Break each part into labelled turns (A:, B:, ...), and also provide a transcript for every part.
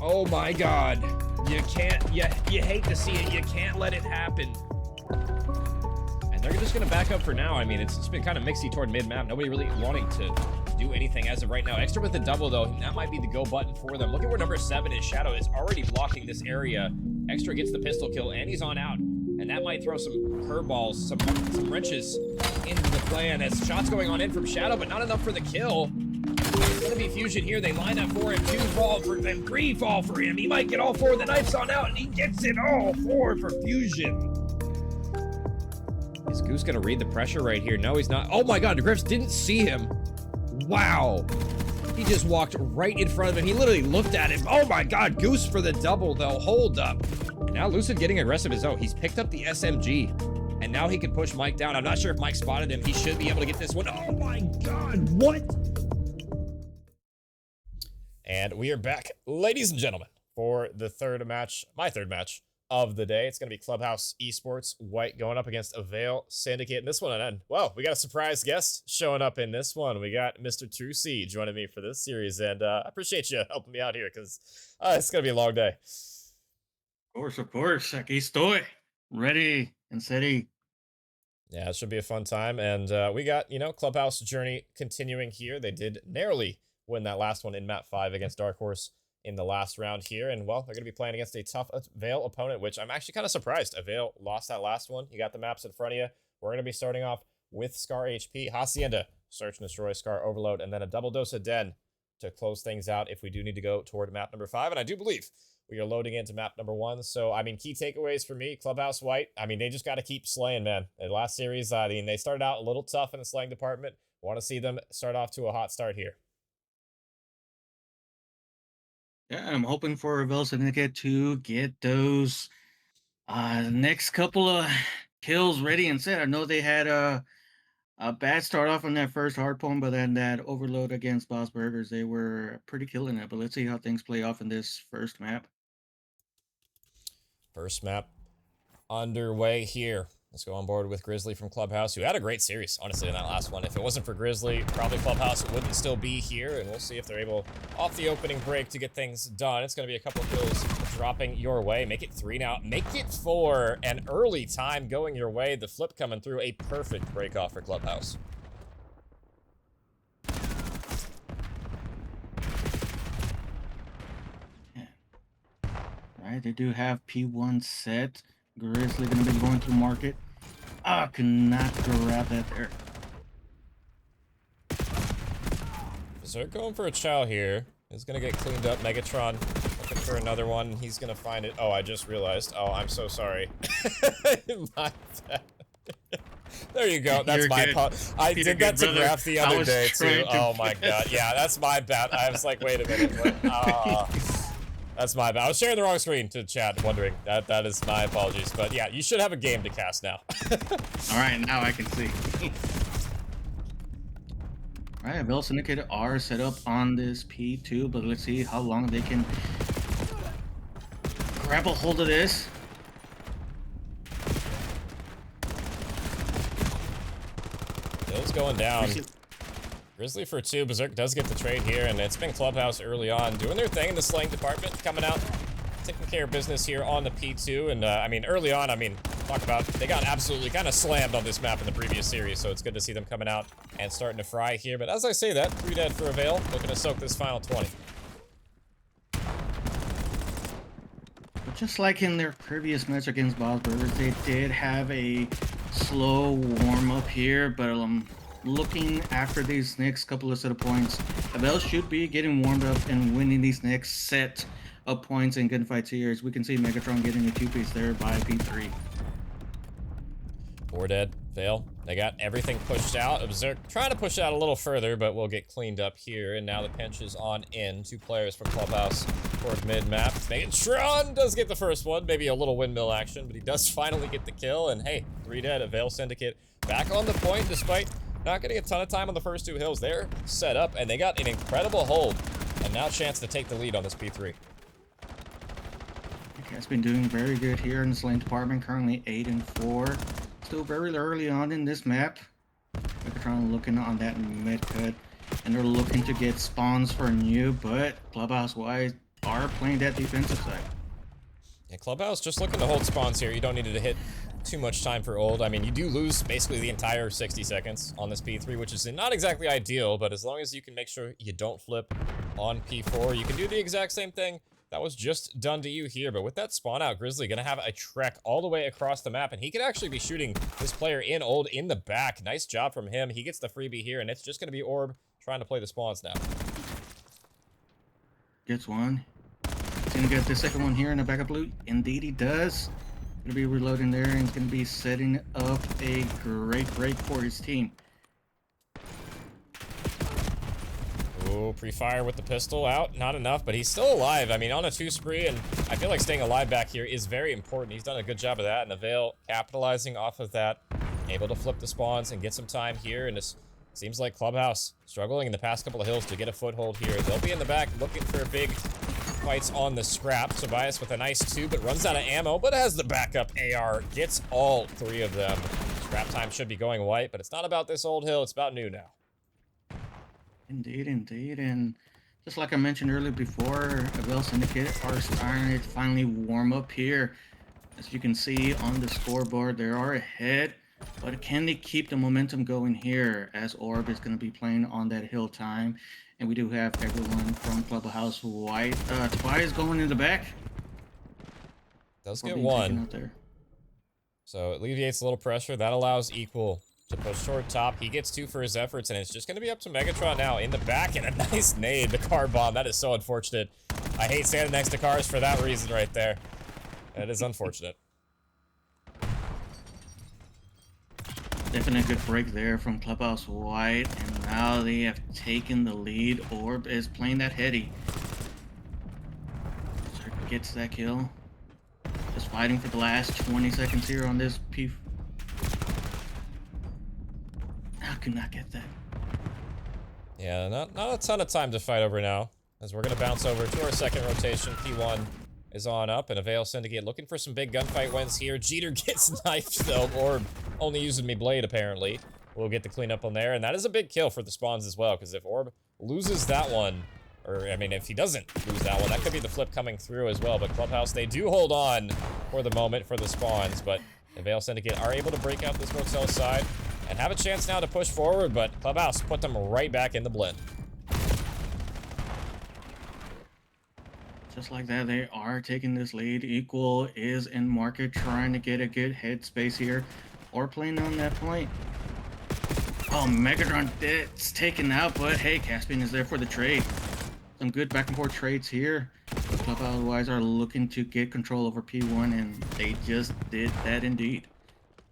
A: Oh my God. You can't, you hate to see it. You can't let it happen. And they're just going to back up for now. I mean, it's been kind of mixy toward mid-map. Nobody really wanting to do anything as of right now. Extra with the double, though. That might be the go button for them. Look at where number 7 is. Shadow is already blocking this area. Extra gets the pistol kill, and he's on out. And that might throw some curveballs, some wrenches into the plan as shots going on in from Shadow, but not enough for the kill. It's going to be Fusion here. They line up for him. 2 fall for him. 3 fall for him. He might get all 4. The knife's on out, and he gets it all 4 for Fusion. Is Goose going to read the pressure right here? No, he's not. Oh my God, Griffs didn't see him. Wow. He just walked right in front of him. He literally looked at him. Oh my God, Goose for the double, though. Hold up. Now Lucid getting aggressive as though he's picked up the SMG, and now he can push Mike down. I'm not sure if Mike spotted him. He should be able to get this one. Oh my God, what?
B: And we are back, ladies and gentlemen, for the my third match of the day. It's going to be Clubhouse Esports, White going up against Avail, Syndicate in this one. And well, we got a surprise guest showing up in this one. We got Mr. Trucy joining me for this series, and I appreciate you helping me out here because it's going to be a long day.
C: Of course. Aquí estoy. Ready and steady.
B: Yeah, it should be a fun time. And we got, Clubhouse journey continuing here. They did narrowly win that last one in map 5 against Dark Horse in the last round here. And, well, they're going to be playing against a tough Avail opponent, which I'm actually kind of surprised. Avail lost that last one. You got the maps in front of you. We're going to be starting off with Scar HP, Hacienda, Search and Destroy, Scar Overload, and then a double dose of Den to close things out if we do need to go toward map number 5. And I do believe we are loading into map number 1. So, I mean, key takeaways for me, Clubhouse White, I mean, they just got to keep slaying, man. The last series, I mean, they started out a little tough in the slaying department. Want to see them start off to a hot start here.
C: Yeah, I'm hoping for Avail Syndicate to get those next couple of kills ready and set. I know they had a bad start off on that first hardpoint, but then that overload against Boss Burgers, they were pretty killing it. But let's see how things play off in this first map.
B: First map underway here. Let's go on board with Grizzly from Clubhouse, who had a great series, honestly, in that last one. If it wasn't for Grizzly, probably Clubhouse wouldn't still be here, and we'll see if they're able, off the opening break, to get things done. It's going to be a couple kills dropping your way. Make it 3 now. Make it 4. An early time going your way. The flip coming through. A perfect break off for Clubhouse.
C: Yeah. Right, they do have P1 set. Grizzly going to be going through market. Could not grab that there.
B: So they're going for a chow here. He's going to get cleaned up. Megatron looking for another one. He's going to find it. Oh, I just realized. Oh, I'm so sorry. My bad. There you go. That's my fault. I did that to Graph the other day, too. Oh, my God. Yeah, that's my bad. I was like, wait a minute. That's my bad. I was sharing the wrong screen to chat, wondering. That is my apologies. But yeah, you should have a game to cast now.
C: All right, now I can see. All right, Avail Syndicate are set up on this P2, but let's see how long they can grab a hold of this.
B: Bill's going down. Grizzly for 2. Berserk does get the trade here, and it's been Clubhouse early on doing their thing in the slaying department, coming out, taking care of business here on the P2. And I mean, early on, I mean, talk about they got absolutely kind of slammed on this map in the previous series, so it's good to see them coming out and starting to fry here. But as I say that, 3 dead for Avail, looking to soak this final 20.
C: But just like in their previous match against Boss Burgers, they did have a slow warm-up here, but looking after these next couple of set of points, Avail should be getting warmed up and winning these next set of points in gunfights here. As we can see Megatron getting a 2-piece there by P3.
B: 4 dead. Avail. They got everything pushed out. Berserk trying to push out a little further, but we'll get cleaned up here. And now the pinch is on in. 2 players from Clubhouse toward mid-map. Megatron does get the first one. Maybe a little windmill action, but he does finally get the kill. And hey, 3 dead. Avail Syndicate back on the point despite not getting a ton of time on the first 2 hills. They're set up, and they got an incredible hold. And now a chance to take the lead on this P3.
C: Has been doing very good here in this lane department, currently 8 and 4. Still very early on in this map. Megatron looking on that mid cut, and they're looking to get spawns for new, but Clubhouse White are playing that defensive side.
B: Yeah, Clubhouse just looking to hold spawns here. You don't need to hit too much time for ult. I mean, you do lose basically the entire 60 seconds on this P3, which is not exactly ideal, but as long as you can make sure you don't flip on P4, you can do the exact same thing that was just done to you here. But with that spawn out, Grizzly gonna have a trek all the way across the map, and he could actually be shooting this player in ult in the back. Nice job from him. He gets the freebie here, and it's just gonna be Orb trying to play the spawns now.
C: Gets one. He's gonna get the second one here in the backup loot. Indeed he does. Gonna be reloading there, and he's gonna be setting up a great break for his team.
B: Ooh, pre-fire with the pistol out. Not enough, but he's still alive. I mean, on a 2 spree, and I feel like staying alive back here is very important. He's done a good job of that, and Avail capitalizing off of that. Able to flip the spawns and get some time here, and it seems like Clubhouse struggling in the past couple of hills to get a foothold here. They'll be in the back looking for big fights on the scrap. Tobias with a nice 2, but runs out of ammo, but has the backup AR. Gets all 3 of them. Scrap time should be going white, but it's not about this old hill. It's about new now.
C: Indeed, indeed, and just like I mentioned earlier before, Avail Syndicate are starting to finally warm up here. As you can see on the scoreboard, they are ahead, but can they keep the momentum going here as Orb is going to be playing on that hill time? And we do have everyone from Clubhouse white. Tobias going in the back.
B: Does get 1.
C: Out there.
B: So it alleviates a little pressure. That allows Equal to push toward top. He gets 2 for his efforts, and it's just going to be up to Megatron now in the back, and a nice nade. The car bomb. That is so unfortunate. I hate standing next to cars for that reason right there. That is unfortunate.
C: Definitely a good break there from Clubhouse White, and now they have taken the lead. Orb is playing that heady. Gets that kill. Just fighting for the last 20 seconds here on this P. I could not get that.
B: Yeah, not a ton of time to fight over now, as we're going to bounce over to our second rotation. P1 is on up, and Avail Syndicate looking for some big gunfight wins here. Jeter gets knifed, though. Orb only using me blade, apparently. We'll get the cleanup on there, and that is a big kill for the spawns as well, because if Orb loses that one, or, I mean, if he doesn't lose that one, that could be the flip coming through as well. But Clubhouse, they do hold on for the moment for the spawns, but Avail Syndicate are able to break out this motel side and have a chance now to push forward, but Clubhouse put them right back in the blend.
C: Just like that, they are taking this lead. Equal is in market, trying to get a good headspace here, or playing on that point. Oh, Megatron, it's taken out, but hey, Caspian is there for the trade. Some good back and forth trades here. Club otherwise are looking to get control over P1, and they just did that indeed.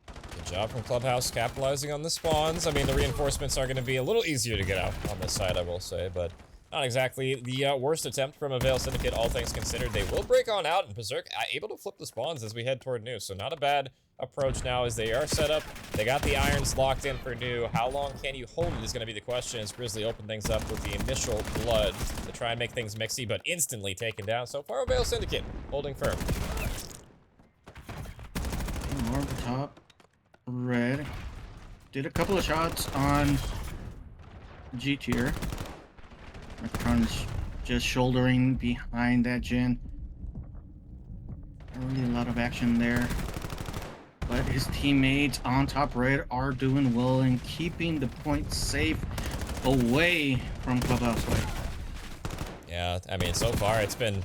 B: Good job from Clubhouse capitalizing on the spawns. I mean, the reinforcements are going to be a little easier to get out on this side, I will say, but not exactly the worst attempt from Avail Syndicate, all things considered. They will break on out, and Berserk able to flip the spawns as we head toward new. So not a bad approach now as they are set up. They got the irons locked in for new. How long can you hold it is going to be the question as Grizzly open things up with the initial blood to try and make things mixy, but instantly taken down. So far, Avail Syndicate holding firm.
C: More of the top. Red. Did a couple of shots on G tier. Megatron's just shouldering behind that gen. Not really a lot of action there. But his teammates on top red are doing well and keeping the point safe away from Clubhouse White.
B: Yeah, I mean, so far it's been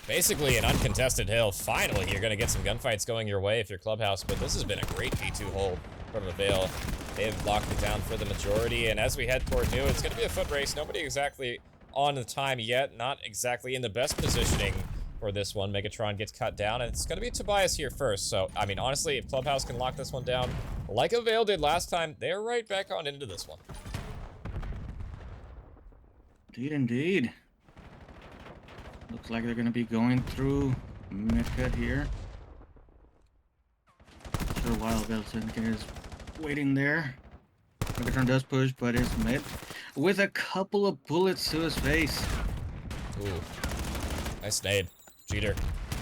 B: basically an uncontested hill. Finally, you're going to get some gunfights going your way if you're Clubhouse, but this has been a great P2 hold from Avail. They've locked it down for the majority, and as we head toward new, it's going to be a foot race. Nobody exactly on the time yet, not exactly in the best positioning for this one. Megatron gets cut down, and it's going to be Tobias here first. So, I mean, honestly, if Clubhouse can lock this one down, like Avail did last time, they're right back on into this one.
C: Indeed, indeed. Looks like they're going to be going through mid-cut here. Not sure why Avail Syndicate is waiting there. Megatron does push, but is mid with a couple of bullets to his face.
B: Ooh. Nice nade. Jeter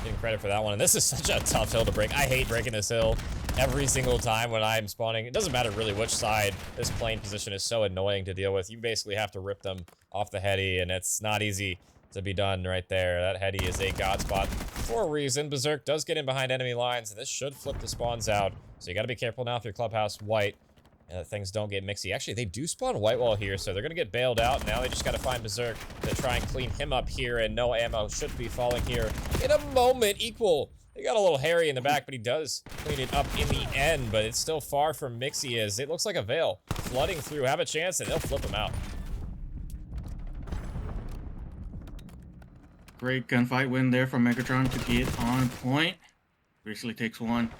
B: getting credit for that one. And this is such a tough hill to break. I hate breaking this hill every single time when I'm spawning. It doesn't matter really which side. This plane position is so annoying to deal with. You basically have to rip them off the heady, and it's not easy to be done right there. That heady is a god spot for a reason. Berserk does get in behind enemy lines, and this should flip the spawns out. So you got to be careful now if you're Clubhouse White. Things don't get mixy. Actually, they do spawn White Wall here, so they're going to get bailed out. Now they just got to find Berserk to try and clean him up here, and no ammo should be falling here in a moment. Equal. They got a little hairy in the back, but he does clean it up in the end, but it's still far from mixy as it looks like Avail flooding through, have a chance, and they'll flip him out.
C: Great gunfight win there from Megatron to get on point. Basically takes one.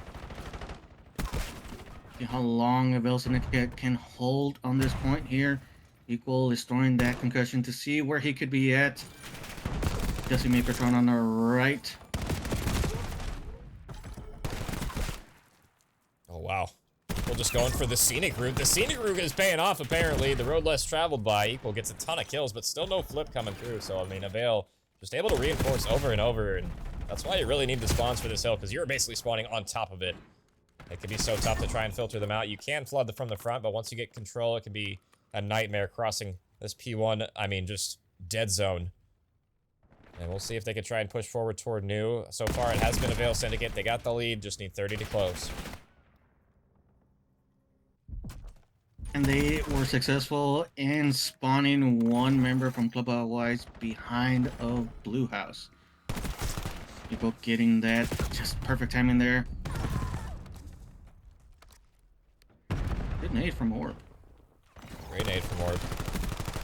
C: See how long Avail Syndicate can hold on this point here. Equal is throwing that concussion to see where he could be at. Jesse Megatron on the right.
B: Oh, wow. Equal just going for the scenic route. The scenic route is paying off, apparently. The road less traveled by. Equal gets a ton of kills, but still no flip coming through. So, I mean, Avail just able to reinforce over and over, and that's why you really need the spawns for this hill, because you're basically spawning on top of it. It can be so tough to try and filter them out. You can flood from the front, but once you get control, it can be a nightmare crossing this P1, I mean, just dead zone. And we'll see if they can try and push forward toward new. So far, it has been Avail Syndicate. They got the lead, just need 30 to close.
C: And they were successful in spawning one member from Clubhouse White behind of Blue House. People getting that just perfect timing there. Good nade from Orb.
B: Great nade from Orb.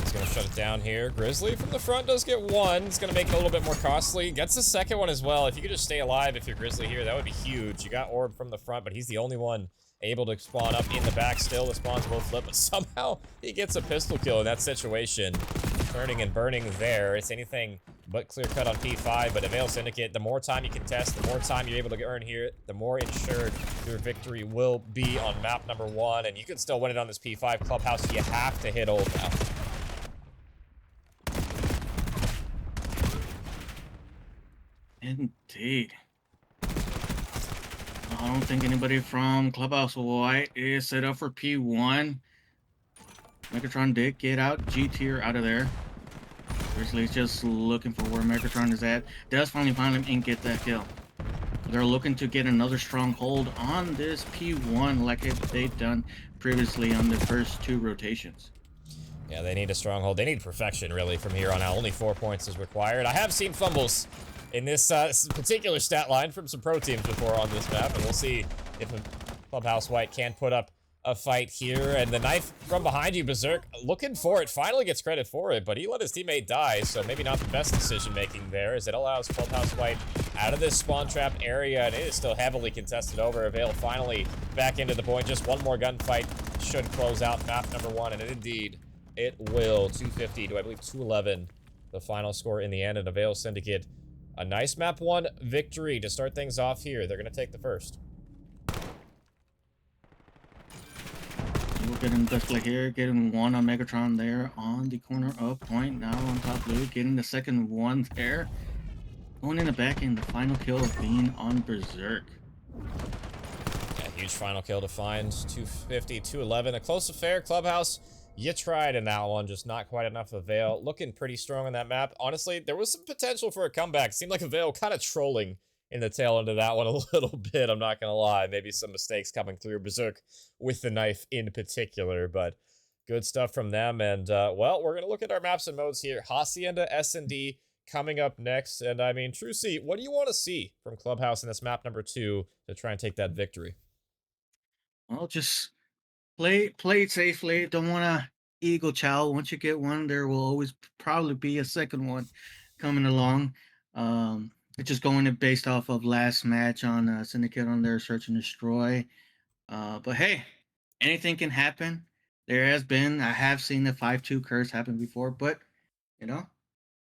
B: He's gonna shut it down here. Grizzly from the front does get one. It's gonna make it a little bit more costly. Gets the second one as well. If you could just stay alive if you're Grizzly here, that would be huge. You got Orb from the front, but he's the only one able to spawn up in the back still. The spawns will flip, but somehow he gets a pistol kill in that situation. Turning and burning there. It's anything but clear cut on P5, but Avail Syndicate, the more time you can test, the more time you're able to earn here, the more insured your victory will be on map number 1, and you can still win it on this P5 Clubhouse. You have to hit old now.
C: Indeed. I don't think anybody from Clubhouse White is set up for P1. Megatron did get out G-tier out of there. Grizzly is just looking for where Megatron is at. Does finally find him and get that kill. They're looking to get another stronghold on this P1 like they've done previously on the first 2 rotations.
B: Yeah, they need a stronghold. They need perfection, really, from here on out. Only 4 points is required. I have seen fumbles in this particular stat line from some pro teams before on this map, and we'll see if Clubhouse White can put up a fight here. And the knife from behind you, Berserk, looking for it, finally gets credit for it, but he let his teammate die, so maybe not the best decision making there, as it allows Clubhouse White out of this spawn trap area, and it is still heavily contested over. Avail finally back into the point. Just one more gunfight should close out map number 1, and indeed it will. 250 to, I believe, 211, the final score in the end, and Avail Syndicate, a nice map 1 victory to start things off here. They're going to take the first.
C: We're getting display here, getting one on Megatron there on the corner of point. Now on top blue, getting the second one there. Going in the back end, the final kill being on Berserk.
B: Yeah, huge final kill to find. 250, 211. A close affair. Clubhouse, you tried in that one, just not quite enough Avail. Looking pretty strong on that map. Honestly, there was some potential for a comeback. Seemed like Avail kind of trolling in the tail end of that one a little bit, I'm not gonna lie. Maybe some mistakes coming through. Berserk with the knife in particular, but good stuff from them. And, well, we're gonna look at our maps and modes here. Hacienda, S&D coming up next. And, I mean, Trucy, what do you want to see from Clubhouse in this map number 2 to try and take that victory?
C: Well, just play it safely. Don't want to ego chow. Once you get one, there will always probably be a second one coming along. It's just going based off of last match on Syndicate on their search and destroy. But hey, anything can happen. I have seen the 5-2 curse happen before, but I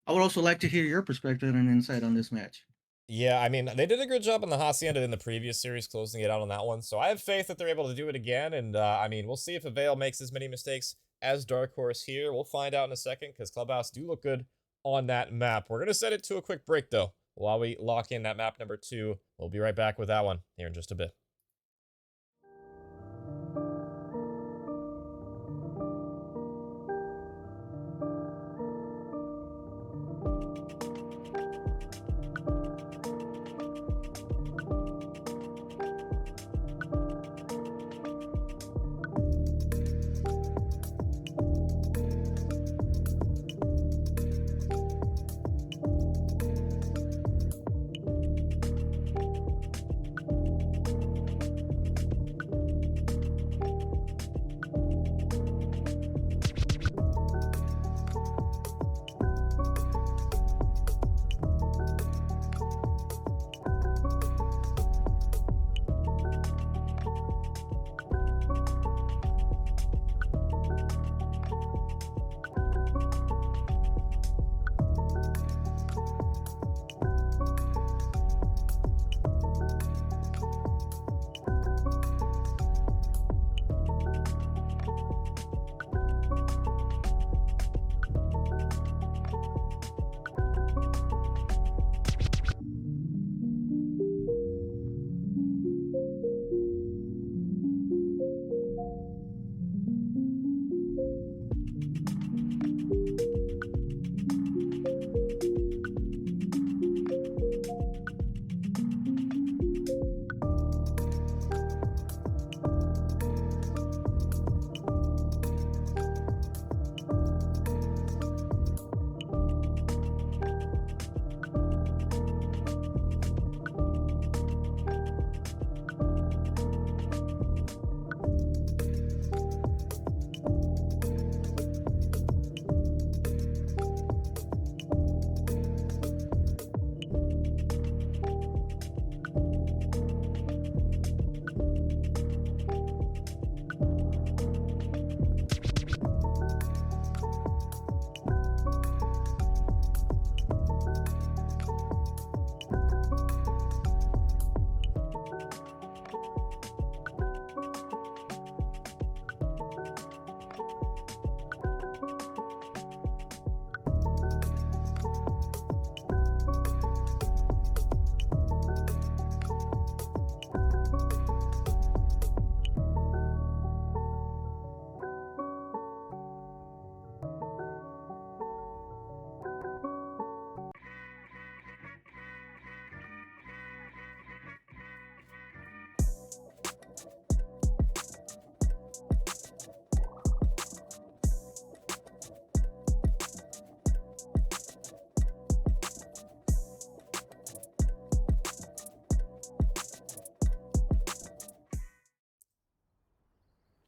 C: would also like to hear your perspective and insight on this match.
B: Yeah, I mean, they did a good job on the Hacienda in the previous series, closing it out on that one. So I have faith that they're able to do it again. And, I mean, we'll see if Avail makes as many mistakes as Dark Horse here. We'll find out in a second, because Clubhouse do look good on that map. We're going to set it to a quick break, though, while we lock in that map number 2. We'll be right back with that one here in just a bit.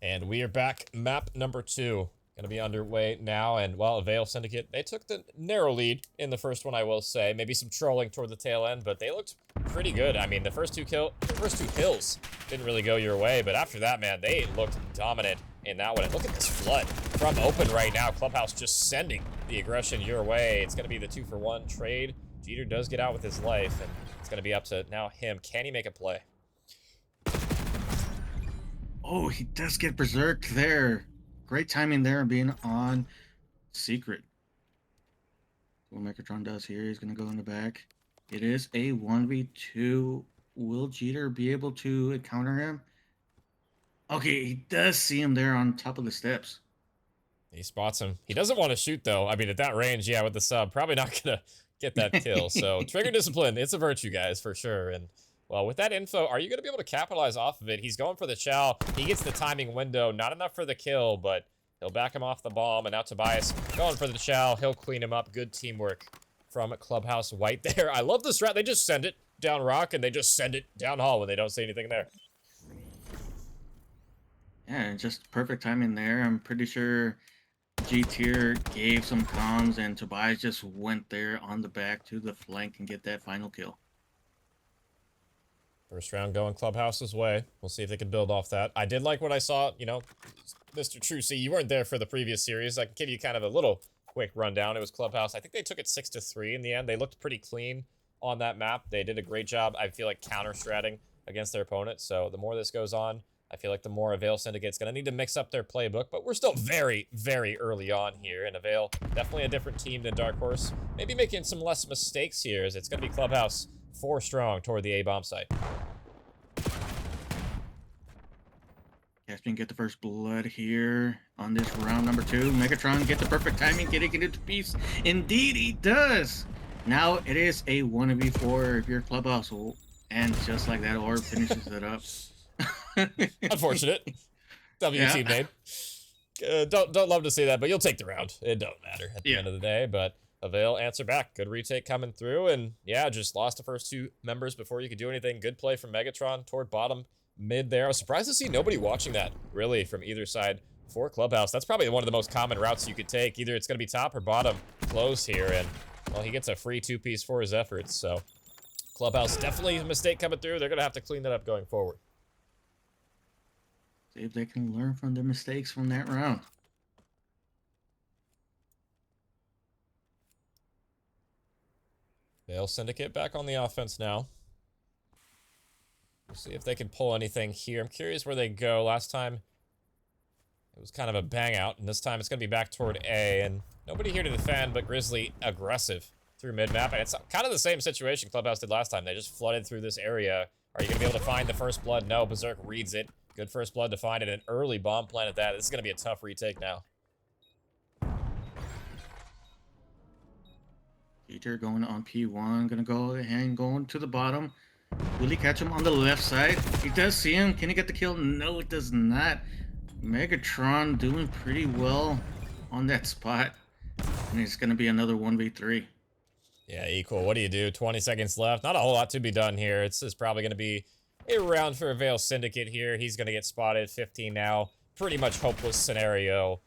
B: And we are back. Map number 2. Going to be underway now. And, well, Avail Syndicate, they took the narrow lead in the first one, I will say. Maybe some trolling toward the tail end, but they looked pretty good. I mean, the first two kills didn't really go your way, but after that, man, they looked dominant in that one. And look at this flood from open right now. Clubhouse just sending the aggression your way. It's going to be the 2-for-1 trade. Jeter does get out with his life, and it's going to be up to now him. Can he make a play?
C: Oh, he does get berserked there. Great timing there and being on secret. What Megatron does here, he's going to go in the back. It is a 1v2. Will Jeter be able to encounter him? Okay, he does see him there on top of the steps.
B: He spots him. He doesn't want to shoot, though. I mean, at that range, yeah, with the sub, probably not going to get that kill. So, trigger discipline, it's a virtue, guys, for sure. And, well, with that info, are you going to be able to capitalize off of it? He's going for the chow. He gets the timing window. Not enough for the kill, but he'll back him off the bomb. And now Tobias going for the chow. He'll clean him up. Good teamwork from Clubhouse White there. I love this route. They just send it down rock, and they just send it down hall when they don't see anything there.
C: Yeah, just perfect timing there. I'm pretty sure G-Tier gave some comms, and Tobias just went there on the back to the flank and get that final kill.
B: First round going Clubhouse's way. We'll see if they can build off that. I did like what I saw, you know, Mr. Trucy, you weren't there for the previous series. I can give you kind of a little quick rundown. It was Clubhouse. I think they took it 6-3 in the end. They looked pretty clean on that map. They did a great job, I feel like, counter-stratting against their opponent. So the more this goes on, I feel like the more Avail Syndicate's going to need to mix up their playbook, but we're still very, very early on here, and Avail, definitely a different team than Dark Horse. Maybe making some less mistakes here, as it's going to be Clubhouse 4 strong toward the A-bomb site.
C: Caspian get the first blood here on this round number 2. Megatron get the perfect timing, getting it into piece. Indeed, he does! Now it is a 1v4 if you're Clubhouse, and just like that, Orb finishes it up.
B: Unfortunate. W
C: Yeah.
B: teammate. Don't love to see that, but you'll take the round. It don't matter at the end of the day, but Avail answer back. Good retake coming through, and yeah, just lost the first 2 members before you could do anything. Good play from Megatron toward bottom mid there. I was surprised to see nobody watching that, really, from either side for Clubhouse. That's probably one of the most common routes you could take. Either it's going to be top or bottom close here, and, well, he gets a free 2-piece for his efforts, so Clubhouse definitely a mistake coming through. They're going to have to clean that up going forward.
C: See if they can learn from their mistakes from that round.
B: Avail Syndicate back on the offense now. We'll see if they can pull anything here. I'm curious where they go. Last time, it was kind of a bang out, and this time it's going to be back toward A, and nobody here to defend, but Grizzly aggressive through mid-map, and it's kind of the same situation Clubhouse did last time. They just flooded through this area. Are you going to be able to find the first blood? No, Berserk reads it. Good first blood to find it. An early bomb plant at that. This is going to be a tough retake now.
C: Peter going on P1. Gonna go ahead and going to the bottom. Will he catch him on the left side? He does see him. Can he get the kill? No, it does not. Megatron doing pretty well on that spot. And it's gonna be another 1v3.
B: Yeah, equal. What do you do? 20 seconds left. Not a whole lot to be done here. It's just probably going to be a round for Avail Syndicate here. He's going to get spotted. 15 now. Pretty much hopeless scenario.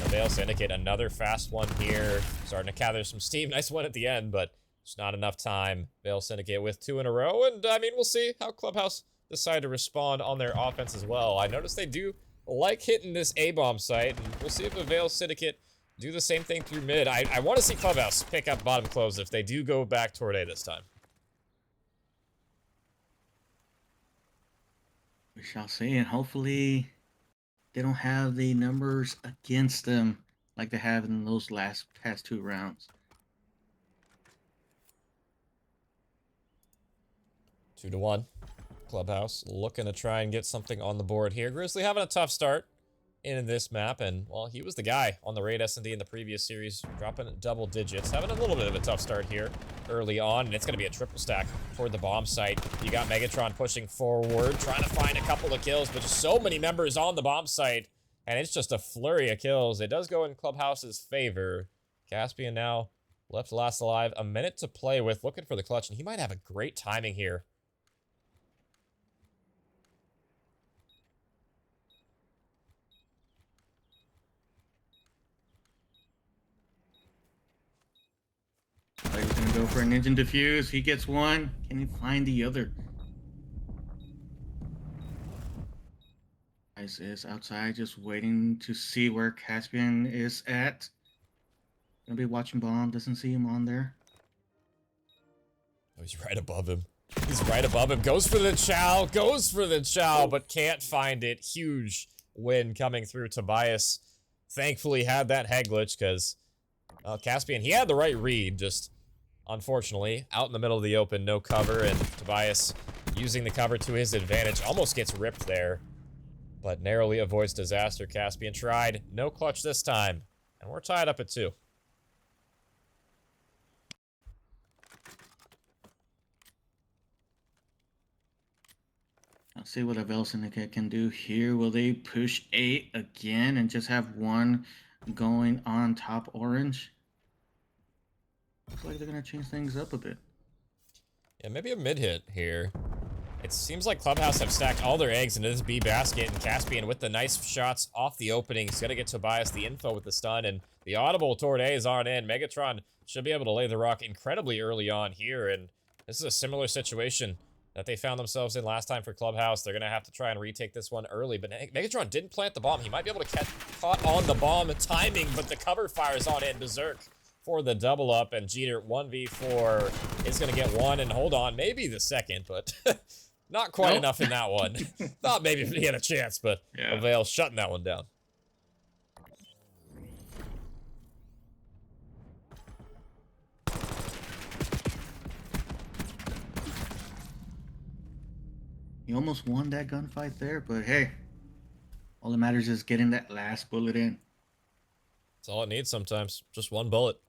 B: Avail Syndicate, another fast one here. Starting to gather some steam. Nice one at the end, but just not enough time. Avail Syndicate with 2 in a row. And, I mean, we'll see how Clubhouse decide to respond on their offense as well. I noticed they do like hitting this A-bomb site. And we'll see if Avail Syndicate do the same thing through mid. I want to see Clubhouse pick up bottom close if they do go back toward A this time.
C: We shall see, and hopefully they don't have the numbers against them like they have in those past 2 rounds.
B: 2-1. Clubhouse looking to try and get something on the board here. Grizzly having a tough start in this map, and, well, he was the guy on the raid S&D in the previous series, dropping double digits, having a little bit of a tough start here early on, and it's going to be a triple stack toward the bomb site. You got Megatron pushing forward, trying to find a couple of kills, but just so many members on the bomb site, and it's just a flurry of kills. It does go in Clubhouse's favor. Caspian now left last alive, a minute to play with, looking for the clutch, and he might have a great timing here.
C: go for an engine diffuse. He gets one. Can he find the other? Ice is outside, just waiting to see where Caspian is at. Gonna be watching bomb. Doesn't see him on there.
B: Oh, he's right above him. He's right above him. Goes for the chow. Goes for the chow, but can't find it. Huge win coming through. Tobias thankfully had that head glitch because Caspian, he had the right read, just unfortunately out in the middle of the open, no cover, and Tobias using the cover to his advantage almost gets ripped there, but narrowly avoids disaster. Caspian tried. No clutch this time, and we're tied up at 2.
C: Let's see what Avail Syndicate can do here. Will they push 8 again and just have one going on top orange? Looks like they're gonna change things up a bit.
B: Yeah, maybe a mid hit here. It seems like Clubhouse have stacked all their eggs into this B basket, and Caspian with the nice shots off the opening. He's gonna get Tobias the info with the stun, and the audible toward A is on in. Megatron should be able to lay the rock incredibly early on here, and this is a similar situation that they found themselves in last time for Clubhouse. They're gonna have to try and retake this one early, but Megatron didn't plant the bomb. He might be able to catch caught on the bomb timing, but the cover fires on in. Berserk for the double up, and Jeter 1v4 is gonna get one, and hold on, maybe the second, but not quite enough in that one. Thought maybe he had a chance, but Avail shutting that one down.
C: He almost won that gunfight there, but hey, all that matters is getting that last bullet in.
B: That's all it needs sometimes. Just one bullet.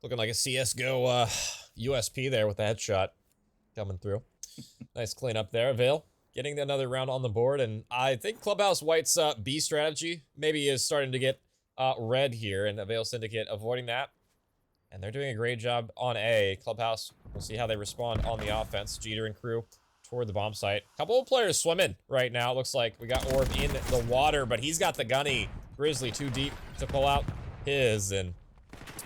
B: Looking like a CSGO USP there with the headshot coming through. Nice cleanup there. Avail getting another round on the board, and I think Clubhouse White's B strategy maybe is starting to get red here, and Avail Syndicate avoiding that. And they're doing a great job on A. Clubhouse, we'll see how they respond on the offense. Jeter and crew toward the bomb site. Couple of players swimming right now. It looks like we got Orb in the water, but he's got the gunny. Grizzly too deep to pull out his, and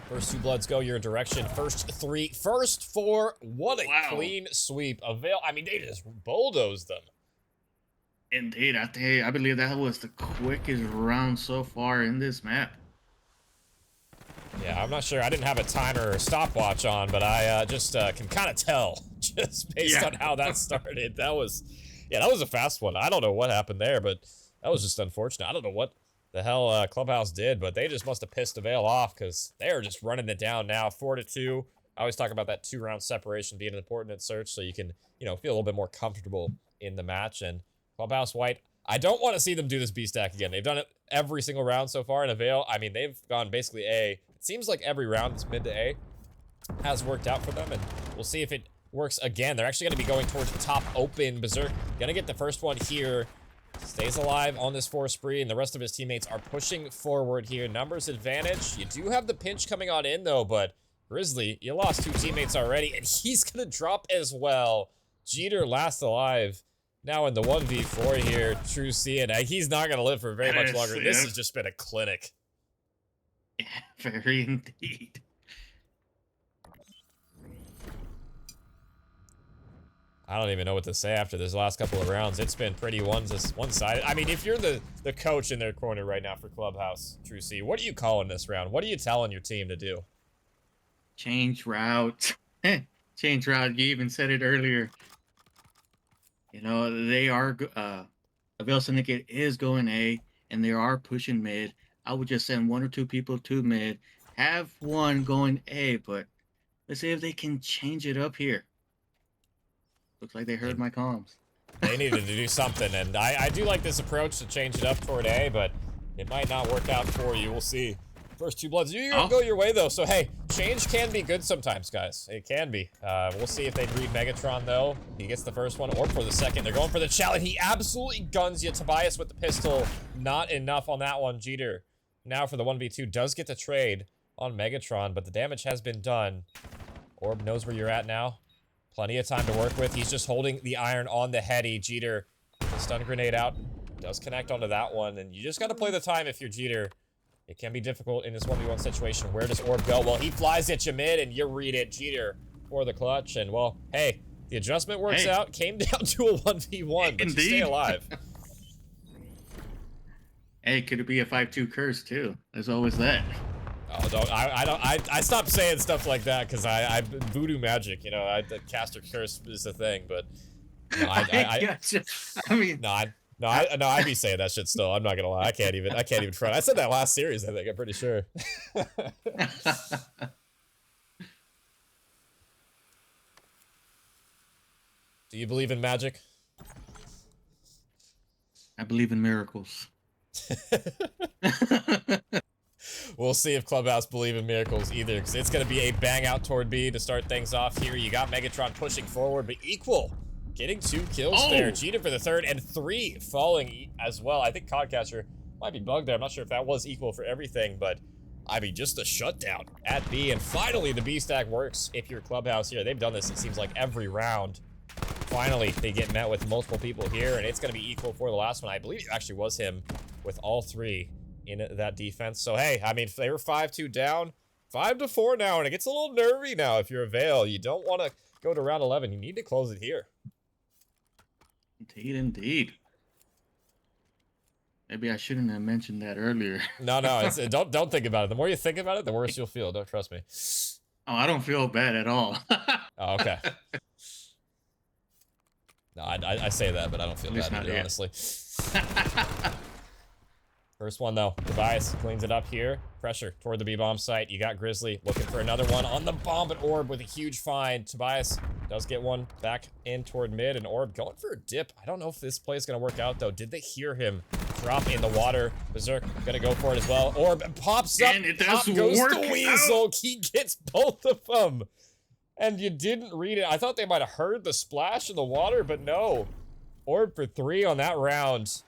B: first 2 bloods go your direction. First 3, first 4. What a clean sweep. Avail, I mean, they just bulldozed them.
C: Indeed, I believe that was the quickest round so far in this map.
B: Yeah, I'm not sure. I didn't have a timer or stopwatch on, but I just can kind of tell just based on how that started. That was a fast one. I don't know what happened there, but that was just unfortunate. I don't know what the hell Clubhouse did, but they just must have pissed Avail off because they're just running it down now. 4-2. I always talk about that 2-round separation being important in search, so you can, feel a little bit more comfortable in the match. And Clubhouse White, I don't want to see them do this B stack again. They've done it every single round so far in Avail. I mean, they've gone basically A. It seems like every round that's mid to A has worked out for them, and we'll see if it works again. They're actually going to be going towards the top open. Berserk gonna get the first one here. Stays alive on this 4 spree, and the rest of his teammates are pushing forward here. Numbers advantage. You do have the pinch coming on in, though, but Grizzly, you lost 2 teammates already, and he's gonna drop as well. Jeter last alive. Now in the 1v4 here, True seeing. He's not gonna live for very much longer. This has just been a clinic.
C: Yeah, very indeed.
B: I don't even know what to say after this last couple of rounds. It's been pretty one-sided. I mean, if you're the coach in their corner right now for Clubhouse, True C, what are you calling this round? What are you telling your team to do?
C: Change route. Change route. You even said it earlier. They are, Avail Syndicate is going A, and they are pushing mid. I would just send 1 or 2 people to mid, have one going A, but let's see if they can change it up here. Looks like they heard my comms.
B: They needed to do something, and I do like this approach to change it up toward A, but it might not work out for you. We'll see. First 2 bloods. You're gonna go your way, though, so hey, change can be good sometimes, guys. It can be. We'll see if they read Megatron, though. He gets the first one, or for the second. They're going for the challenge. He absolutely guns you. Tobias with the pistol. Not enough on that one. Jeter, now for the 1v2, does get the trade on Megatron, but the damage has been done. Orb knows where you're at now. Plenty of time to work with. He's just holding the iron on the heady. Jeter, the stun grenade out. Does connect onto that one, and you just got to play the time if you're Jeter. it can be difficult in this 1v1 situation. Where does Orb go? Well, he flies at you mid, and you read it. Jeter for the clutch, and well, hey, the adjustment works out. Came down to a 1v1, but you stay alive.
C: Hey, could it be a 5-2 curse too? There's always that.
B: Oh, don't I stopped saying stuff like that because I voodoo magic, you know, the caster curse is the thing, but no,
C: I gotcha. I mean,
B: I'd be saying that shit still. I'm not gonna lie. I can't even front. I said that last series, I think. I'm pretty sure. Do you believe in magic?
C: I believe in miracles.
B: We'll see if Clubhouse believe in miracles either, because it's going to be a bang out toward B to start things off here. You got Megatron pushing forward, but Equal getting 2 kills there. Cheetah for the 3rd, and 3 falling as well. I think Codcatcher might be bugged there. I'm not sure if that was Equal for everything, but I mean, just a shutdown at B. And finally, the B stack works if you're Clubhouse here. They've done this, it seems like, every round. Finally, they get met with multiple people here, and it's going to be Equal for the last one. I believe it actually was him with all 3 in that defense. So, hey, I mean, they were 5-2 down, 5-4 now, and it gets a little nervy now if you're Avail. You don't want to go to round 11. You need to close it here.
C: Indeed, indeed. Maybe I shouldn't have mentioned that earlier.
B: No, don't think about it. The more you think about it, the worse you'll feel. Don't trust me.
C: Oh, I don't feel bad at all.
B: Oh, okay. No, I say that, but I don't feel bad either, honestly. First one, though. Tobias cleans it up here. Pressure toward the B-bomb site. You got Grizzly looking for another one on the bomb, but Orb with a huge find. Tobias does get one back in toward mid, and Orb going for a dip. I don't know if this play is going to work out, though. Did they hear him drop in the water? Berserk going to go for it as well. Orb pops up.
C: And it
B: Pop
C: does
B: goes
C: work
B: to Weasel. He gets both of them. And you didn't read it. I thought they might have heard the splash in the water, but no. Orb for 3 on that round.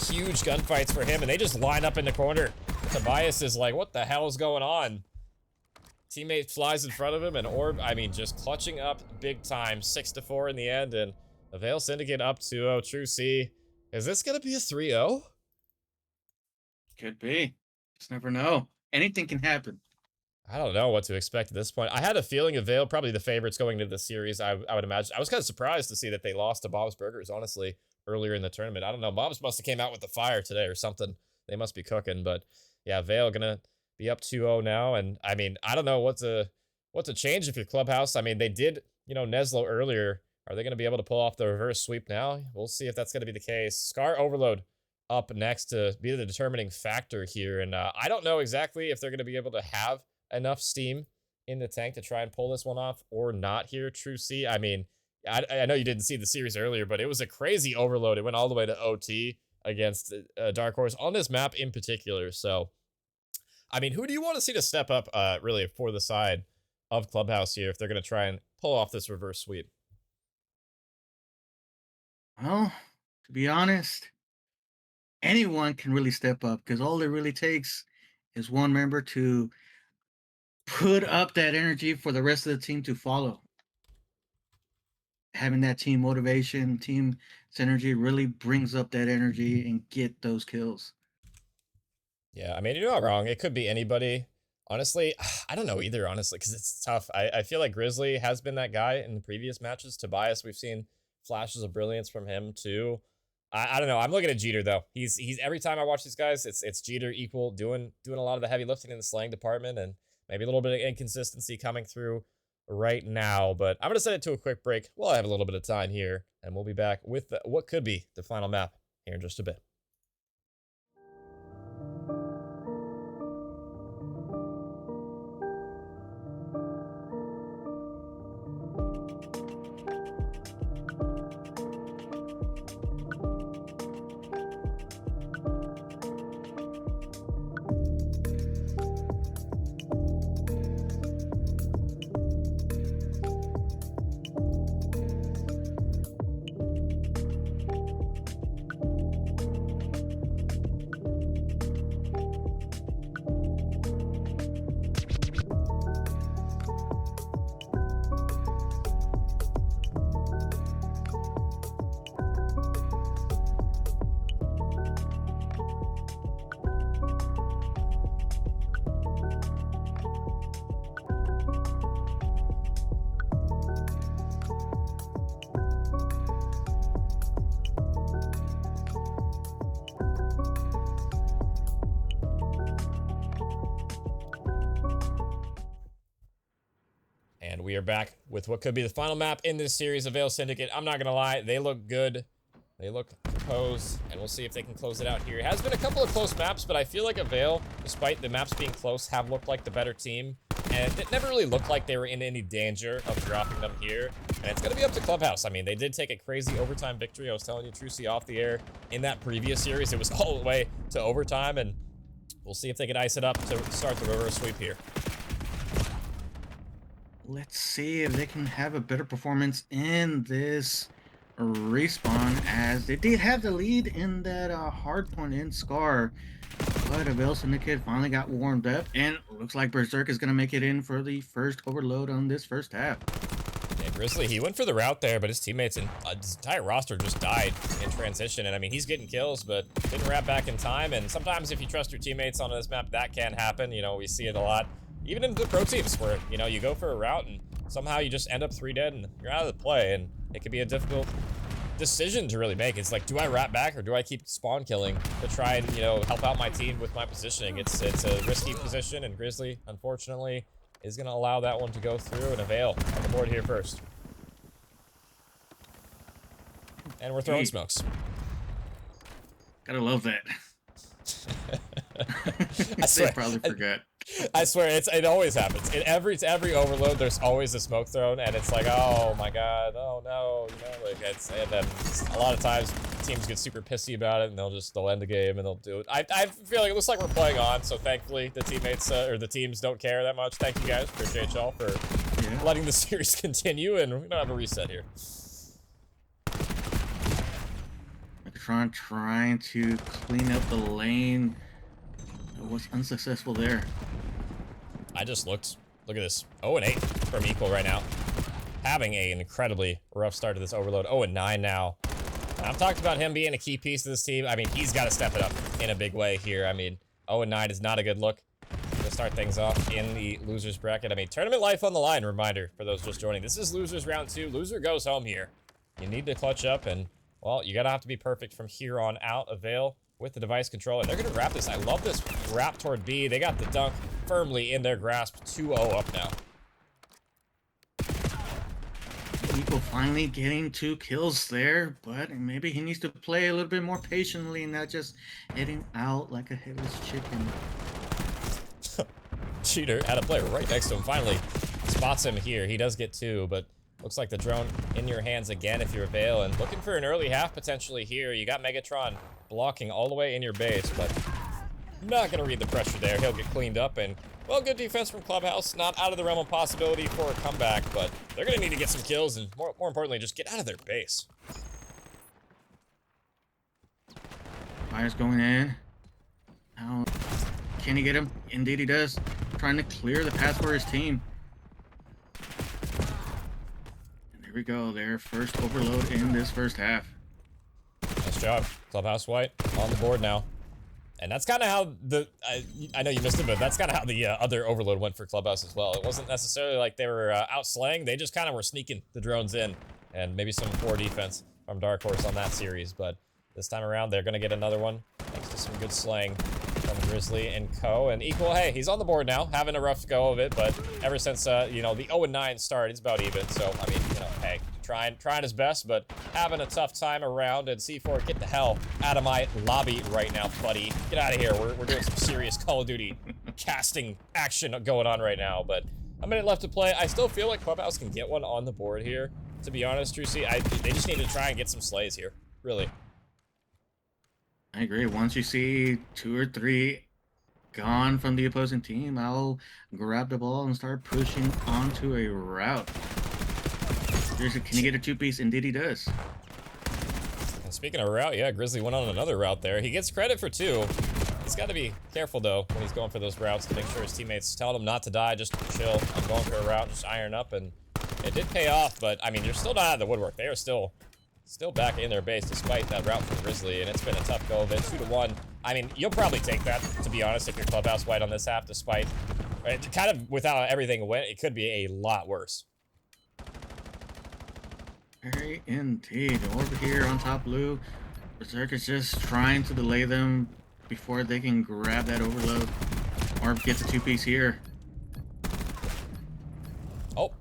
B: Huge gunfights for him, and they just line up in the corner. Tobias is like, what the hell is going on? Teammate flies in front of him, and Orb, I mean, just clutching up big time. 6-4 in the end, and Avail Syndicate up 2-0. True C. Is this going to be a 3-0?
C: Could be. Just never know. Anything can happen.
B: I don't know what to expect at this point. I had a feeling Avail probably the favorites going into the series, I would imagine. I was kind of surprised to see that they lost to Bob's Burgers, honestly, earlier in the tournament. I don't know. Bob's must have came out with the fire today or something. They must be cooking. But yeah, Avail gonna be up 2-0 now. And I mean, I don't know what to change if you're Clubhouse. I mean, they did, you know, Neslo earlier. Are they gonna be able to pull off the reverse sweep now? We'll see if that's gonna be the case. Scar Overload up next to be the determining factor here. And I don't know exactly if they're gonna be able to have enough steam in the tank to try and pull this one off or not here. True C. I mean, I know you didn't see the series earlier, but it was a crazy overload. It went all the way to OT against Dark Horse on this map in particular. So, I mean, who do you want to see to step up really for the side of Clubhouse here if they're going to try and pull off this reverse sweep?
C: Well, to be honest, anyone can really step up because all it really takes is one member to put up that energy for the rest of the team to follow. Having that team motivation, team synergy really brings up that energy and get those kills.
B: Yeah, I mean, you're not wrong. It could be anybody. Honestly, I don't know either, honestly, because it's tough. I feel like Grizzly has been that guy in the previous matches. Tobias, we've seen flashes of brilliance from him too. I don't know. I'm looking at Jeter though. He's every time I watch these guys, it's Jeter Equal doing a lot of the heavy lifting in the slang department, and maybe a little bit of inconsistency coming through right now. But I'm going to send it to a quick break. We'll have a little bit of time here, and we'll be back with what could be the final map here in just a bit. And we are back with what could be the final map in this series, Avail Syndicate. I'm not gonna lie, they look good. They look composed, and we'll see if they can close it out here. It has been a couple of close maps, but I feel like Avail, despite the maps being close, have looked like the better team. And it never really looked like they were in any danger of dropping them here. And it's gonna be up to Clubhouse. I mean, they did take a crazy overtime victory. I was telling you, Trucy, off the air. In that previous series, it was all the way to overtime, and we'll see if they can ice it up to start the reverse sweep here.
C: Let's see if they can have a better performance in this respawn, as they did have the lead in that hard point in Scar. But Avail Syndicate finally got warmed up, and looks like Berserk is going to make it in for the first overload on this first half.
B: Yeah, Grizzly, he went for the route there, but his teammates and his entire roster just died in transition. And I mean, he's getting kills, but didn't wrap back in time. And sometimes if you trust your teammates on this map, that can happen. You know, we see it a lot. Even in the pro teams where, you know, you go for a route and somehow you just end up 3 dead and you're out of the play. And it can be a difficult decision to really make. It's like, do I wrap back or do I keep spawn killing to try and, you know, help out my team with my positioning? It's a risky position, and Grizzly, unfortunately, is going to allow that one to go through, and Avail on the board here first. And we're throwing smokes.
C: Gotta love that.
B: I swear,
C: They probably forgot.
B: I swear, it always happens. In every overload, there's always a smoke thrown, and it's like, oh my god, oh no, you know, like and then a lot of times teams get super pissy about it, and they'll end the game and they'll do it. I feel like it looks like we're playing on, so thankfully the teammates or the teams don't care that much. Thank you guys, appreciate y'all for letting the series continue, and we don't have a reset here.
C: Trying to clean up the lane. It was unsuccessful there.
B: I just looked. Look at this. 0-8 from Equal right now. Having an incredibly rough start to this overload. 0-9 now. And I've talked about him being a key piece of this team. I mean, he's got to step it up in a big way here. I mean, 0-9 is not a good look to start things off in the losers bracket. I mean, tournament life on the line. Reminder for those just joining. This is losers round 2. Loser goes home here. You need to clutch up, and well, you gotta have to be perfect from here on out. Avail with the device controller. They're gonna wrap this. I love this wrap toward B. They got the dunk firmly in their grasp. 2-0 up now.
C: Equal finally getting 2 kills there, but maybe he needs to play a little bit more patiently and not just hitting out like a headless chicken.
B: Cheater had a player right next to him. Finally spots him here. He does get 2, but looks like the drone in your hands again if you're Avail, and looking for an early half potentially here. You got Megatron blocking all the way in your base, but not gonna read the pressure there. He'll get cleaned up, and well, good defense from Clubhouse. Not out of the realm of possibility for a comeback, but they're gonna need to get some kills and more importantly, just get out of their base.
C: Fire's going in. Now, can he get him? Indeed he does. Trying to clear the path for his team. Here we go, their first overload in this first half.
B: Nice job. Clubhouse White on the board now. And that's kind of how the, I know you missed it, but that's kind of how the other overload went for Clubhouse as well. It wasn't necessarily like they were out slaying. They just kind of were sneaking the drones in, and maybe some poor defense from Dark Horse on that series. But this time around, they're going to get another one thanks to some good slaying from Grizzly and Co. And Equal, hey, he's on the board now, having a rough go of it, but ever since, you know, the 0-9 start, it's about even. So, I mean, you know, hey, trying his best, but having a tough time around. And C4, get the hell out of my lobby right now, buddy. Get out of here. We're doing some serious Call of Duty casting action going on right now, but a minute left to play. I still feel like Clubhouse can get one on the board here, to be honest, Trucy. They just need to try and get some slays here, really.
C: I agree. Once you see 2 or 3 gone from the opposing team, I'll grab the ball and start pushing onto a route. Can he get a 2-piece? Indeed he does.
B: And speaking of route, yeah, Grizzly went on another route there. He gets credit for 2. He's got to be careful, though, when he's going for those routes to make sure his teammates tell him not to die, just chill. I'm going for a route, just iron up, and it did pay off, but, I mean, you're still not out of the woodwork. They are still back in their base despite that route from Grizzly, and it's been a tough go of it. 2-1. I mean, you'll probably take that, to be honest, if you're Clubhouse White on this half, despite kind of without everything went, it could be a lot worse.
C: Very indeed. Over here on top blue, Berserk is just trying to delay them before they can grab that overload or get the 2-piece here.
B: Oh,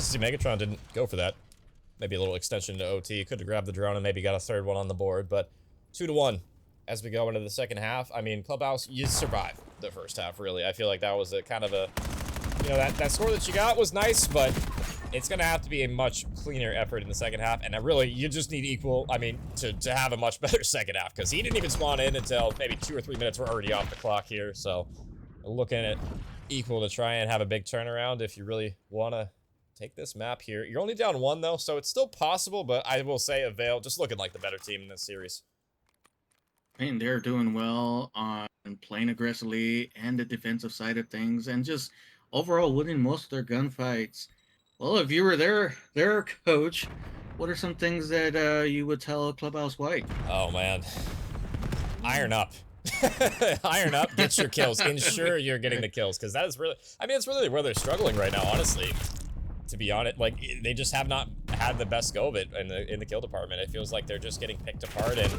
B: Surprised to see Megatron didn't go for that. Maybe a little extension to OT. Could have grabbed the drone and maybe got a third one on the board, but 2-1 as we go into the second half. I mean, Clubhouse, you survived the first half, really. I feel like that was a kind of a, you know, that score that you got was nice, but it's going to have to be a much cleaner effort in the second half, and really, you just need equal, I mean, to have a much better second half, because he didn't even spawn in until maybe 2 or 3 minutes were already off the clock here, so looking at equal to try and have a big turnaround if you really want to take this map here. You're only down 1, though, so it's still possible, but I will say Avail just looking like the better team in this series.
C: I mean, they're doing well on playing aggressively and the defensive side of things, and just overall winning most of their gunfights. Well, if you were their coach, what are some things that you would tell Clubhouse White?
B: Oh, man. Iron up. Iron up, get your kills. Ensure you're getting the kills, because that is really, I mean, it's really where they're struggling right now, honestly. To be honest, like, they just have not had the best go of it in the kill department. It feels like they're just getting picked apart, and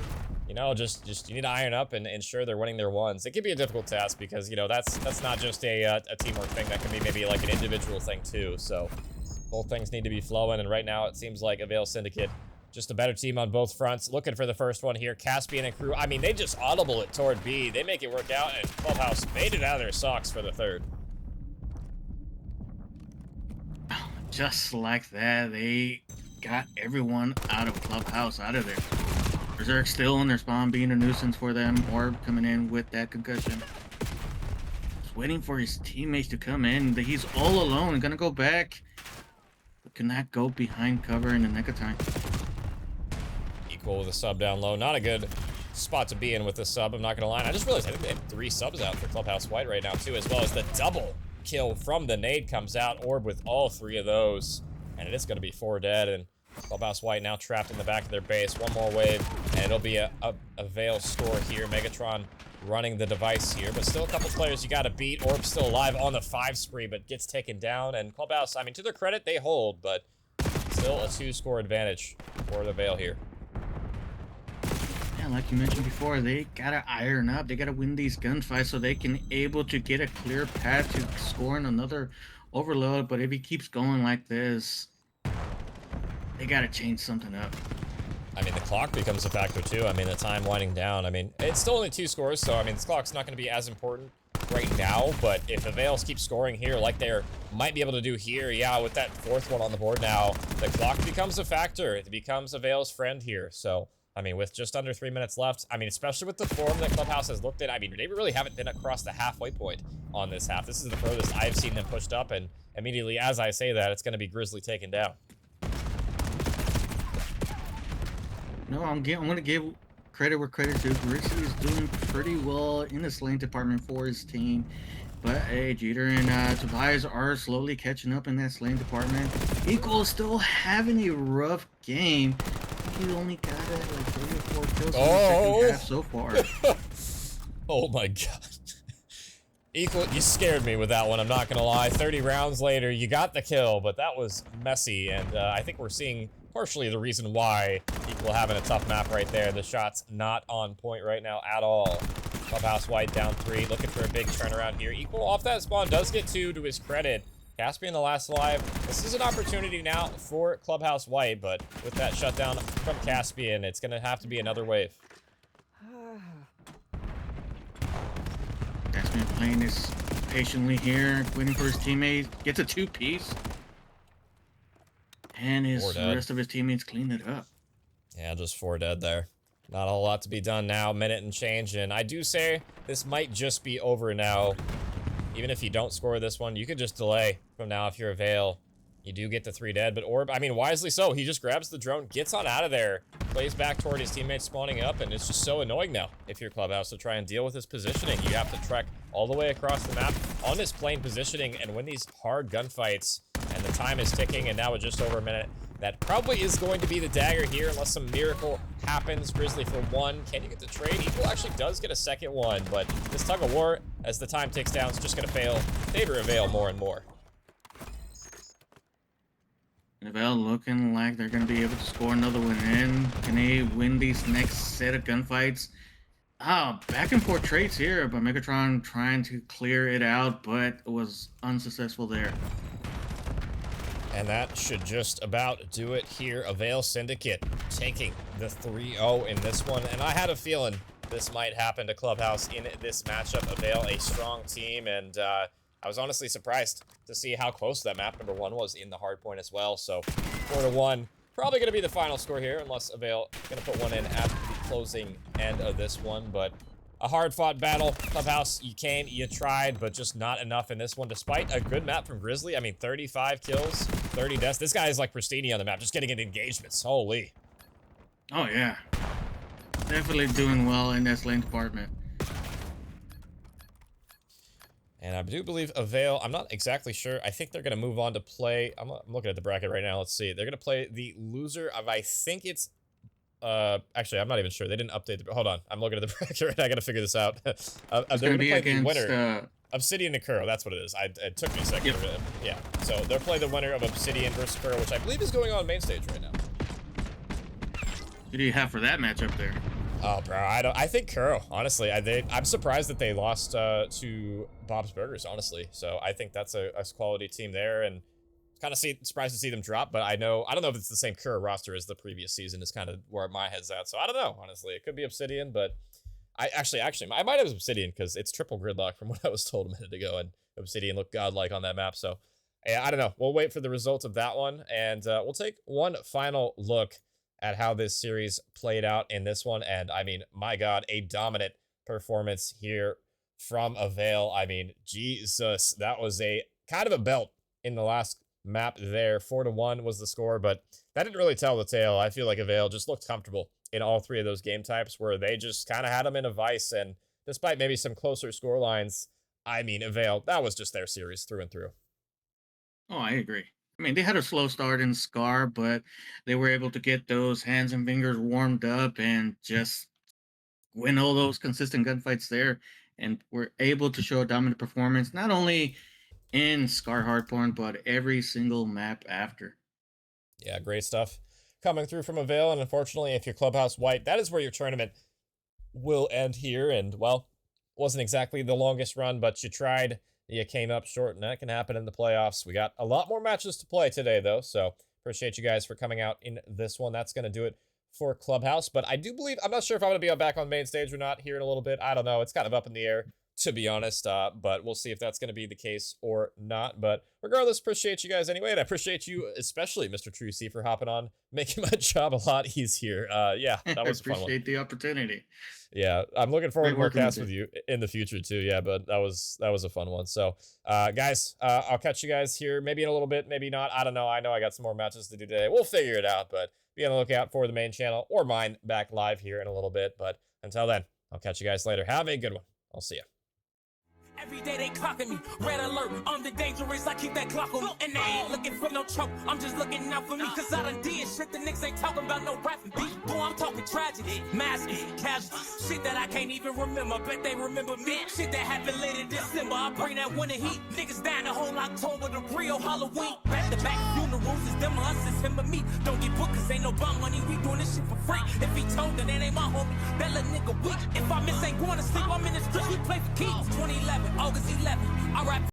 B: you know, just you need to iron up and ensure they're winning their ones. It can be a difficult task because, you know, that's not just a teamwork thing. That can be maybe like an individual thing too. So both things need to be flowing, and right now it seems like Avail Syndicate just a better team on both fronts. Looking for the first one here. Caspian and crew, I mean, they just audible it toward B. They make it work out, and Clubhouse made it out of their socks for the third.
C: Just like that, they got everyone out of Clubhouse, out of there. Berserk still in their spawn, being a nuisance for them. Orb coming in with that concussion. Just waiting for his teammates to come in. He's all alone. Gonna go back. But cannot go behind cover in the nick of time.
B: Equal with a sub down low. Not a good spot to be in with the sub, I'm not gonna lie. I just realized I think they have 3 subs out for Clubhouse White right now too, as well as the double kill from the nade comes out. Orb with all 3 of those. And it is gonna be 4 dead, and Clubhouse White now trapped in the back of their base. One more wave, and it'll be a Avail score here. Megatron running the device here, but still a couple players you gotta beat. Orb still alive on the 5 spree, but gets taken down. And Clubhouse, I mean, to their credit, they hold, but still a 2-score advantage for the Avail here.
C: Yeah, like you mentioned before, they gotta iron up. They gotta win these gunfights so they can able to get a clear path to scoring another overload. But if he keeps going like this, they gotta change something up.
B: I mean, the clock becomes a factor too. I mean, the time winding down. I mean, it's still only 2 scores, so I mean, this clock's not going to be as important right now. But if Avail keeps scoring here, like they might be able to do here, yeah, with that 4th one on the board now, the clock becomes a factor. It becomes Avail's friend here. So, I mean, with just under 3 minutes left, I mean, especially with the form that Clubhouse has looked at, I mean, they really haven't been across the halfway point on this half. This is the furthest I've seen them pushed up, and immediately as I say that, it's going to be Grizzly taken down.
C: No, I'm gonna give credit where credit's due. Grizzly is doing pretty well in this lane department for his team. But hey, Jeter and Tobias are slowly catching up in that lane department. Equal is still having a rough game. I think he only got like 3 or 4 kills in the second half so far.
B: Oh my god. Equal, you scared me with that one, I'm not gonna lie. 30 rounds later, you got the kill, but that was messy, and I think we're seeing partially the reason why Equal having a tough map right there. The shot's not on point right now at all. Clubhouse White down 3, looking for a big turnaround here. Equal off that spawn does get 2 to his credit. Caspian the last alive. This is an opportunity now for Clubhouse White, but with that shutdown from Caspian, it's gonna have to be another wave.
C: Caspian playing this patiently here, waiting for his teammate. Gets a 2-piece. And the rest of his teammates clean it up.
B: Yeah, just 4 dead there. Not a whole lot to be done now. Minute and change, and I do say this might just be over now. Even if you don't score this one, you could just delay from now if you're Avail. You do get the 3 dead, but Orb, I mean, wisely so. He just grabs the drone, gets on out of there, plays back toward his teammates spawning up, and it's just so annoying now if you're Clubhouse to try and deal with his positioning. You have to trek all the way across the map on this plane positioning and win these hard gunfights, and the time is ticking, and now with just over a minute, that probably is going to be the dagger here unless some miracle happens. Grizzly for 1. Can you get the trade? Equal actually does get a second one, but this tug of war, as the time ticks down, is just going to favor Avail more and more.
C: Avail looking like they're going to be able to score another one in. Can they win these next set of gunfights? Back and forth trades here, but Megatron trying to clear it out, but it was unsuccessful there.
B: And that should just about do it here. Avail Syndicate taking the 3-0 in this one. And I had a feeling this might happen to Clubhouse in this matchup. Avail, a strong team, and I was honestly surprised to see how close that map number 1 was in the hard point as well. So 4-1, probably going to be the final score here, unless Avail going to put one in at the closing end of this one. But a hard-fought battle. Clubhouse, you came, you tried, but just not enough in this one, despite a good map from Grizzly. I mean, 35 kills, 30 deaths. This guy is like pristine on the map, just getting into engagements. Holy.
C: Oh, yeah. Definitely doing well in this lane department.
B: And I do believe Avail, I'm not exactly sure. I think they're going to move on to play. I'm looking at the bracket right now. Let's see. They're going to play the loser of, I think it's, actually, I'm not even sure. They didn't update the, hold on. I'm looking at the bracket right now. I got to figure this out. They're going to play the winner. Obsidian and Kuro, that's what it is. It took me a second. Yep. Yeah, so they'll play the winner of Obsidian versus Kuro, which I believe is going on main stage right now.
C: Who do you have for that matchup there?
B: Oh, bro, I think Kuro, honestly. I'm surprised that they lost to Bob's Burgers, honestly. So I think that's a quality team there, and kind of surprised to see them drop. But I don't know if it's the same Kuro roster as the previous season. Is kind of where my head's at. So I don't know, honestly. It could be Obsidian, but I might have Obsidian because it's triple gridlock from what I was told a minute ago, and Obsidian looked godlike on that map. So yeah, I don't know. We'll wait for the results of that one, and we'll take one final look at how this series played out in this one. And I mean, my God, a dominant performance here from Avail. I mean, Jesus, that was a kind of a belt in the last map there. 4-1 was the score, but that didn't really tell the tale. I feel like Avail just looked comfortable in all 3 of those game types where they just kind of had them in a vice. And despite maybe some closer score lines, I mean, Avail, that was just their series through and through.
C: Oh, I agree. I mean, they had a slow start in Scar, but they were able to get those hands and fingers warmed up and just win all those consistent gunfights there. And were able to show a dominant performance, not only in Scar Hardpoint, but every single map after.
B: Yeah, great stuff coming through from Avail. And unfortunately, if you're Clubhouse White, that is where your tournament will end here. And, well, wasn't exactly the longest run, but you tried. You came up short, and that can happen in the playoffs. We got a lot more matches to play today, though, so appreciate you guys for coming out in this one. That's going to do it for Clubhouse, but I do believe, I'm not sure if I'm going to be back on main stage or not here in a little bit. I don't know. It's kind of up in the air, to be honest, but we'll see if that's going to be the case or not. But regardless, appreciate you guys anyway, and I appreciate you, especially Mr. True C, for hopping on, making my job a lot easier. Yeah, that was a fun one.
C: Appreciate the opportunity.
B: Yeah, I'm looking forward to more casts with you in the future too. Yeah, but that was a fun one. So, guys, I'll catch you guys here maybe in a little bit, maybe not. I don't know. I know I got some more matches to do today. We'll figure it out, but be on the lookout for the main channel or mine back live here in a little bit. But until then, I'll catch you guys later. Have a good one. I'll see you.
D: Every day they clocking me, red alert, I'm the dangerous, I keep that clock on me. And they ain't looking for no trouble, I'm just looking out for me. Cause I done did shit, the niggas ain't talking about no rapping beat. Boy, I'm talking tragedy, masking, casual. Shit that I can't even remember, bet they remember me. Shit that happened late in December, I bring that winter heat. Niggas down the whole October, the real Halloween. Back to back funerals, it's them or us, it's him or me. Don't get booked cause ain't no bum money, we doing this shit for free. If he told her that ain't my homie, that little nigga weak. If I miss ain't going to sleep, I'm in the streets, we play for keeps. 2011. August 11th, I rap